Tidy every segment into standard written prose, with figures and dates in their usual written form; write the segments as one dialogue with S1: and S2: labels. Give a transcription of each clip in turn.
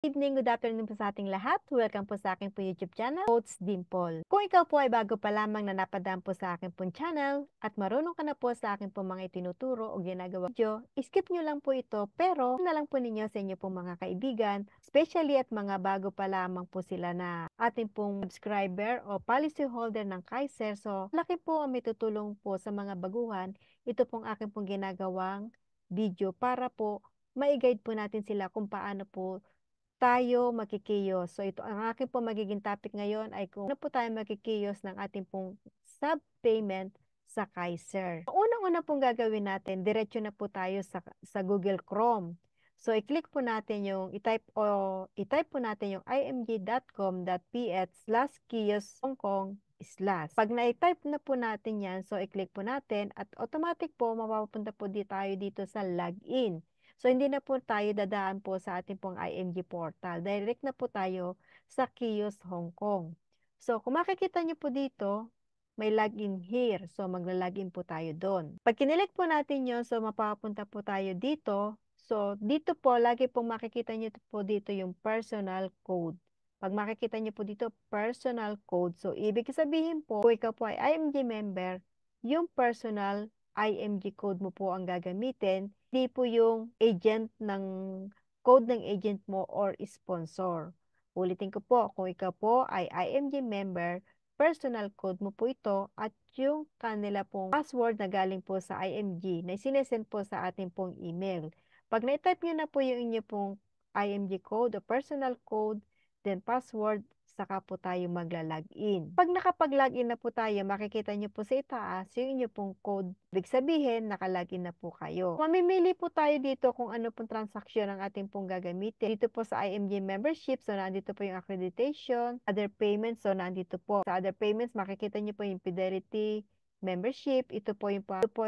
S1: Good afternoon po sa ating lahat. Welcome po sa aking po YouTube channel, Coach Dimple. Kung ikaw po ay bago pa lamang na napadaan po sa aking po channel at marunong ka na po sa aking po mga itinuturo o ginagawa video, skip nyo lang po ito pero na lang po ninyo sa inyo pong mga kaibigan, especially at mga bago pa lamang po sila na ating pong subscriber o policy holder ng Kaiser. So, laki po ang may tutulong po sa mga baguhan. Ito pong aking pong ginagawang video para po ma-guide po natin sila kung paano po tayo makikiyos. So ito ang akin po magiging topic ngayon ay kung ano po tayo makikiyos ng ating pong sub-payment sa Kaiser. Ang unang-una pong gagawin natin, diretso na po tayo sa Google Chrome. So i-click po natin yung i-type po natin yung img.com.ph/kiosk Hong Kong /. Pag na-type na po natin yan, so i-click po natin at automatic po mapapunta po tayo dito sa login. So, hindi na po tayo dadaan po sa ating pong IMG portal. Direct na po tayo sa Kiosk Hong Kong. So, kung makikita nyo po dito, may login here. So, magla-login po tayo doon. Pag kinilik po natin yun, so mapapunta po tayo dito. So, dito po, lagi pong makikita nyo po dito yung personal code. Pag makikita nyo po dito, personal code. So, ibig sabihin po, kung ikaw po ay IMG member, yung personal IMG code mo po ang gagamitin, hindi po yung code ng agent mo or sponsor. Ulitin ko po, kung ikaw po ay IMG member, personal code mo po ito at yung kanila pong password na galing po sa IMG na sinesend po sa ating pong email. Pag na-type nyo na po yung inyo pong IMG code o personal code, then password, saka po tayo magla-login. Pag nakapag-login na po tayo, makikita nyo po sa itaas yung inyo pong code. Ibig sabihin, nakalagin na po kayo. Mamimili po tayo dito kung ano pong transaksyon ang ating pong gagamitin. Dito po sa IMG membership, so nandito po yung accreditation, other payments, so nandito po. Sa other payments, makikita nyo po yung Fidelity membership. Ito po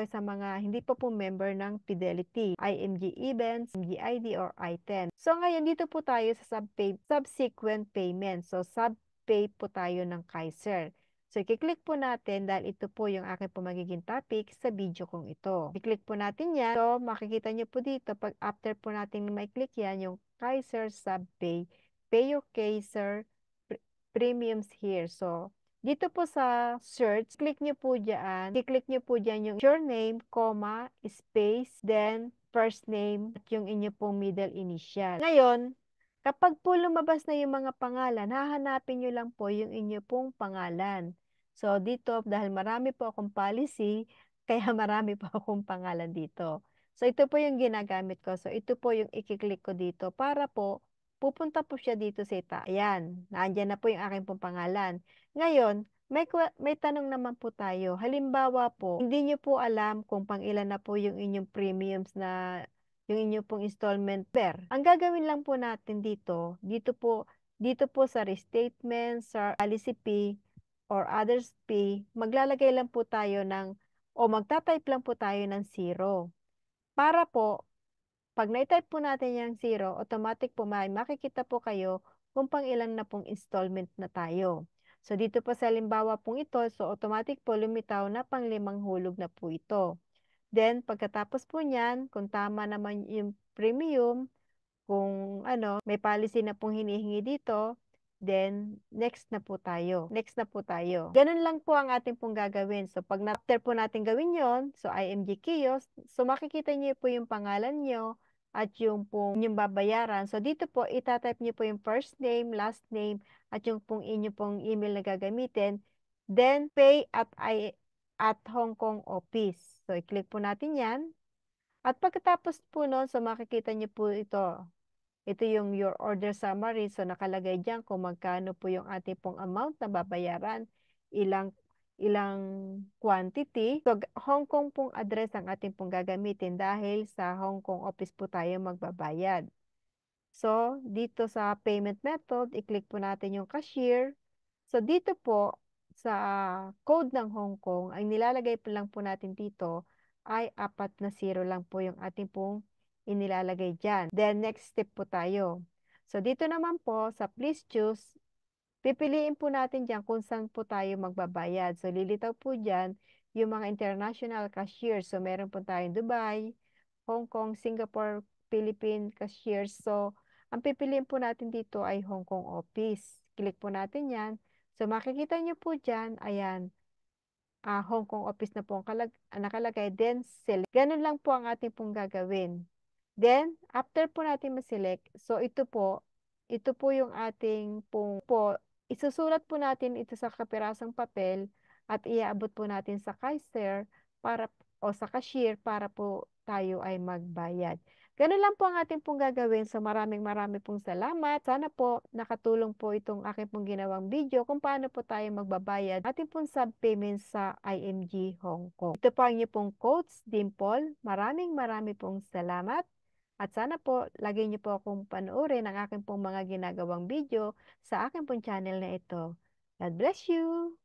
S1: sa mga hindi pa po member ng Fidelity, IMG Events, IMG ID or I-10. So ngayon dito po tayo sa subsequent payment. So sub-pay po tayo ng Kaiser. So i-click po natin dahil ito po yung akin po magiging topic sa video kong ito. I-click po natin yan. So makikita nyo po dito pag after po natin may-click yan yung Kaiser sub-pay. Pay your Kaiser premiums here. So dito po sa search, click nyo po dyan. I-click nyo po dyan yung your name, comma, space, then first name at yung inyo pong middle initial. Ngayon, kapag po lumabas na yung mga pangalan, hahanapin nyo lang po yung inyo pong pangalan. So dito, dahil marami po akong policy, kaya marami po akong pangalan dito. So ito po yung ginagamit ko. So ito po yung i-click ko dito para po pupunta po siya dito sa ita. Ayan, naandyan na po yung aking pong pangalan. Ngayon, may tanong naman po tayo. Halimbawa po, hindi nyo po alam kung pang ilan na po yung inyong premiums na yung inyong pong installment per. Ang gagawin lang po natin dito po sa restatement, sa policy fee, or others fee, maglalagay lang po tayo o magta-type lang po tayo ng 0. Para po, pag na-type po natin yung 0, automatic po makikita po kayo kung pang ilan na pong installment na tayo. So, dito po sa halimbawa pong ito, so automatic po lumitaw na pang 5 hulog na po ito. Then, pagkatapos po niyan, kung tama naman yung premium, kung ano, may policy na pong hinihingi dito, then next na po tayo. Next na po tayo. Ganun lang po ang ating pong gagawin. So pag after po natin gawin yon, so IMG Kiosk, so makikita niyo po yung pangalan niyo at yung pong inyong babayaran. So dito po, itatype niyo po yung first name, last name, at yung pong inyo pong email na gagamitin. Then pay at Hong Kong office. So i-click po natin yan. At pagkatapos po nun, so makikita niyo po ito. Ito yung your order summary. So nakalagay diyan kung magkano po yung ating pong amount na babayaran, ilang ilang quantity. So Hong Kong pong address ang ating pong gagamitin dahil sa Hong Kong office po tayo magbabayad. So dito sa payment method, i-click po natin yung cashier. So dito po sa code ng Hong Kong, ang nilalagay po lang po natin dito ay 4 na 0 lang po yung ating pong inilalagay dyan. Then, next step po tayo. So, dito naman po sa please choose, pipiliin po natin dyan kung saan po tayo magbabayad. So, lilitaw po dyan yung mga international cashiers. So, meron po tayong Dubai, Hong Kong, Singapore, Philippine cashiers. So, ang pipiliin po natin dito ay Hong Kong office. Click po natin yan. So makikita nyo po dyan, ayan, Hong Kong office na po ang nakalagay. Then select. Ganun lang po ang ating pong gagawin. Then, after po natin ma-select, so ito po yung ating isusulat po natin ito sa kapirasong papel at iaabot po natin sa cashier para, o sa cashier para po tayo ay magbayad. Ganun lang po ang ating pong gagawin. So maraming pong salamat. Sana po nakatulong po itong aking pong ginawang video kung paano po tayo magbabayad ating pong sub-payment sa IMG Hong Kong. Ito po ang inyong pong coach, Dimple. Maraming pong salamat. At sana po, lagi niyo po akong panoorin ang aking pong mga ginagawang video sa aking pong channel na ito. God bless you!